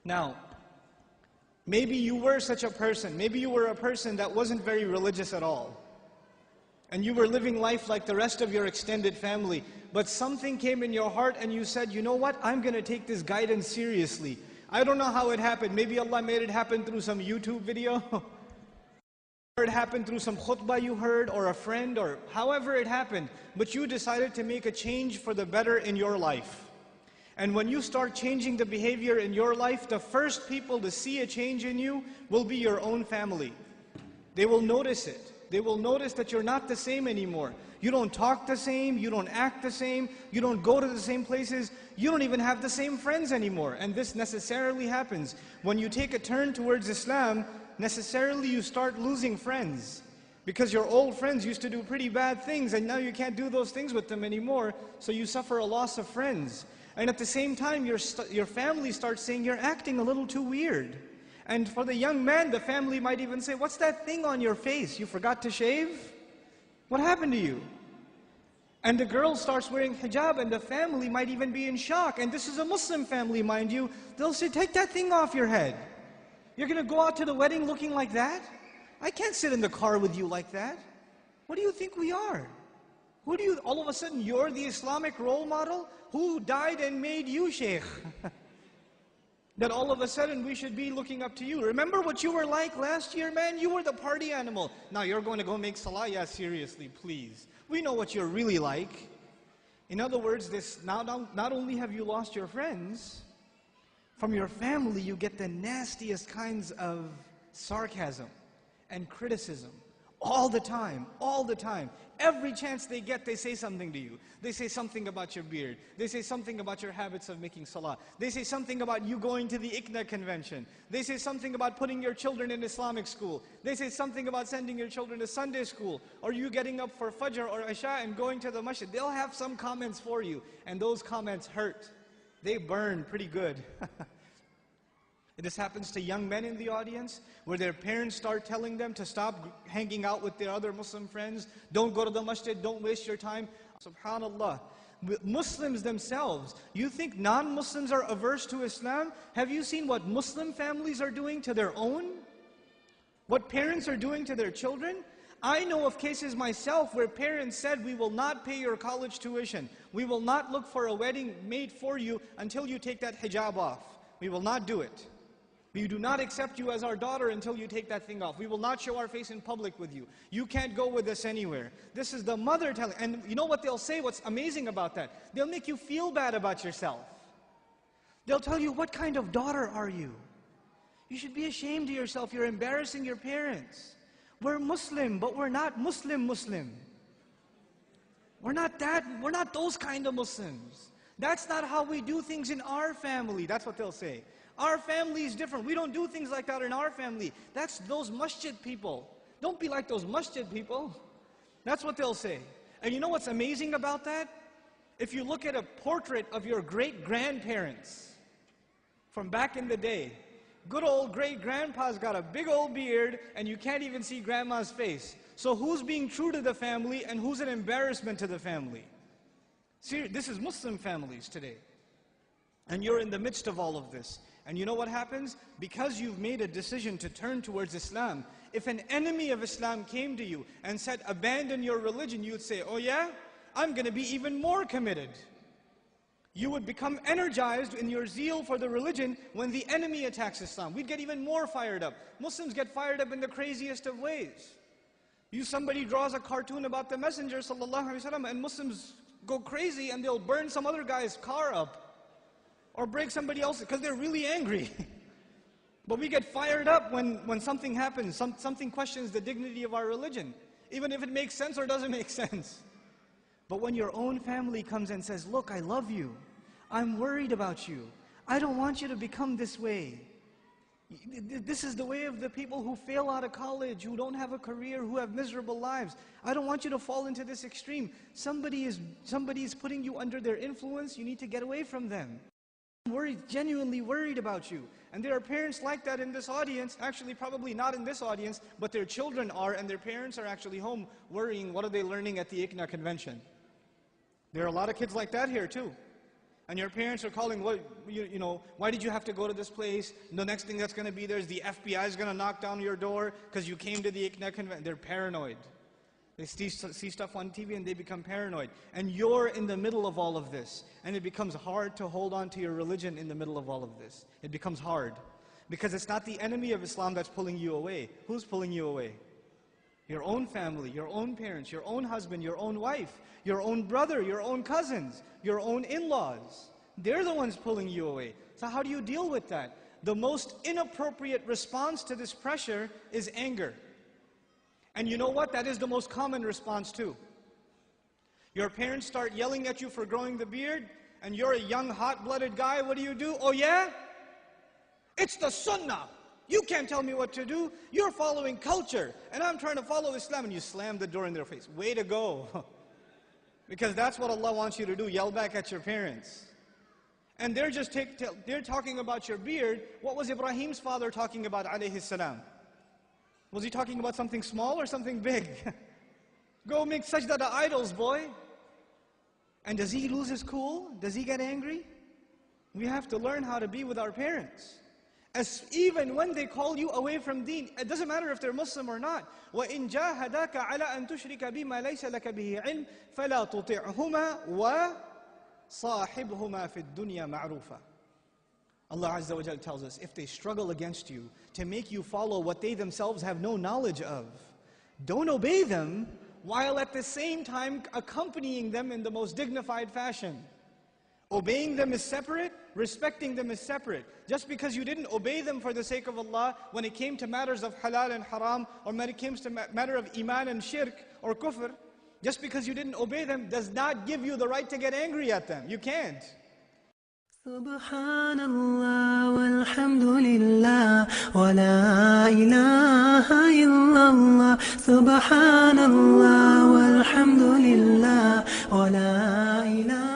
Now, maybe you were such a person. Maybe you were a person that wasn't very religious at all. And you were living life like the rest of your extended family. But something came in your heart and you said, you know what? I'm going to take this guidance seriously. I don't know how it happened. Maybe Allah made it happen through some YouTube video. Or it happened through some khutbah you heard, or a friend, or however it happened. But you decided to make a change for the better in your life. And when you start changing the behavior in your life, the first people to see a change in you will be your own family. They will notice it. They will notice that you're not the same anymore. You don't talk the same, you don't act the same, you don't go to the same places, you don't even have the same friends anymore. And this necessarily happens. When you take a turn towards Islam, necessarily you start losing friends. Because your old friends used to do pretty bad things and now you can't do those things with them anymore, so you suffer a loss of friends. And at the same time, your family starts saying, you're acting a little too weird. And for the young man, the family might even say, what's that thing on your face? You forgot to shave? What happened to you? And the girl starts wearing hijab and the family might even be in shock. And this is a Muslim family, mind you. They'll say, take that thing off your head. You're going to go out to the wedding looking like that? I can't sit in the car with you like that. What do you think we are? Who do you, all of a sudden, you're the Islamic role model? Who died and made you sheikh? That all of a sudden we should be looking up to you. Remember what you were like last year, man? You were the party animal. Now you're going to go make salah? Yeah, seriously, please. We know what you're really like. In other words, not only have you lost your friends, from your family you get the nastiest kinds of sarcasm and criticism. All the time, all the time. Every chance they get, they say something to you. They say something about your beard. They say something about your habits of making salah. They say something about you going to the ICNA convention. They say something about putting your children in Islamic school. They say something about sending your children to Sunday school. Or you getting up for Fajr or Isha and going to the masjid. They'll have some comments for you. And those comments hurt. They burn pretty good. This happens to young men in the audience, where their parents start telling them to stop hanging out with their other Muslim friends, don't go to the masjid, don't waste your time. SubhanAllah. Muslims themselves, you think non-Muslims are averse to Islam? Have you seen what Muslim families are doing to their own? What parents are doing to their children? I know of cases myself where parents said, we will not pay your college tuition. We will not look for a wedding made for you until you take that hijab off. We will not do it. We do not accept you as our daughter until you take that thing off. We will not show our face in public with you. You can't go with us anywhere. This is the mother telling. And you know what they'll say? What's amazing about that? They'll make you feel bad about yourself. They'll tell you, what kind of daughter are you? You should be ashamed of yourself. You're embarrassing your parents. We're Muslim, but we're not Muslim. We're not that. We're not those kind of Muslims. That's not how we do things in our family. That's what they'll say. Our family is different. We don't do things like that in our family. That's those masjid people. Don't be like those masjid people. That's what they'll say. And you know what's amazing about that? If you look at a portrait of your great-grandparents from back in the day, good old great-grandpa's got a big old beard and you can't even see grandma's face. So who's being true to the family and who's an embarrassment to the family? See, this is Muslim families today. And you're in the midst of all of this. And you know what happens? Because you've made a decision to turn towards Islam, if an enemy of Islam came to you and said, abandon your religion, you would say, oh yeah? I'm going to be even more committed. You would become energized in your zeal for the religion when the enemy attacks Islam. We'd get even more fired up. Muslims get fired up in the craziest of ways. Somebody draws a cartoon about the Messenger ﷺ and Muslims go crazy and they'll burn some other guy's car up. Or break somebody else's, because they're really angry. But we get fired up when something happens, something questions the dignity of our religion, even if it makes sense or doesn't make sense. But when your own family comes and says, look, I love you, I'm worried about you, I don't want you to become this way. This is the way of the people who fail out of college, who don't have a career, who have miserable lives. I don't want you to fall into this extreme. Somebody is putting you under their influence, you need to get away from them. Genuinely worried about you. And there are parents like that in this audience, actually probably not in this audience, but their children are, and their parents are actually home worrying, what are they learning at the ICNA convention? There are a lot of kids like that here too. And your parents are calling, what, you know, why did you have to go to this place? The next thing that's going to be there is the FBI is going to knock down your door because you came to the ICNA convention. They're paranoid. They see stuff on TV and they become paranoid. And you're in the middle of all of this. And it becomes hard to hold on to your religion in the middle of all of this. It becomes hard. Because it's not the enemy of Islam that's pulling you away. Who's pulling you away? Your own family, your own parents, your own husband, your own wife, your own brother, your own cousins, your own in-laws. They're the ones pulling you away. So how do you deal with that? The most inappropriate response to this pressure is anger. And you know what? That is the most common response too. Your parents start yelling at you for growing the beard, and you're a young, hot-blooded guy. What do? Oh yeah? It's the sunnah. You can't tell me what to do. You're following culture, and I'm trying to follow Islam, and you slam the door in their face. Way to go. Because that's what Allah wants you to do, yell back at your parents. And they're just they're talking about your beard. What was Ibrahim's father talking about, alayhi salam? Was he talking about something small or something big? Go make sajda to idols, boy. And does he lose his cool? Does he get angry? We have to learn how to be with our parents. Even when they call you away from deen, it doesn't matter if they're Muslim or not. وَإِن جَاهَدَاكَ عَلَىٰ أَن تُشْرِكَ بِمَا لَيْسَ لَكَ بِهِ عِلْمٍ فَلَا تُطِعْهُمَا وَصَاحِبْهُمَا فِي الدُّنْيَا مَعْرُوفًا. Allah Azza wa Jalla tells us, if they struggle against you to make you follow what they themselves have no knowledge of, don't obey them while at the same time accompanying them in the most dignified fashion. Obeying them is separate, respecting them is separate. Just because you didn't obey them for the sake of Allah, when it came to matters of halal and haram, or when it came to matter of iman and shirk or kufr, just because you didn't obey them does not give you the right to get angry at them. You can't. Subhanallah walhamdulillah wa la ilaha illallah. Subhanallah walhamdulillah wa la ilaha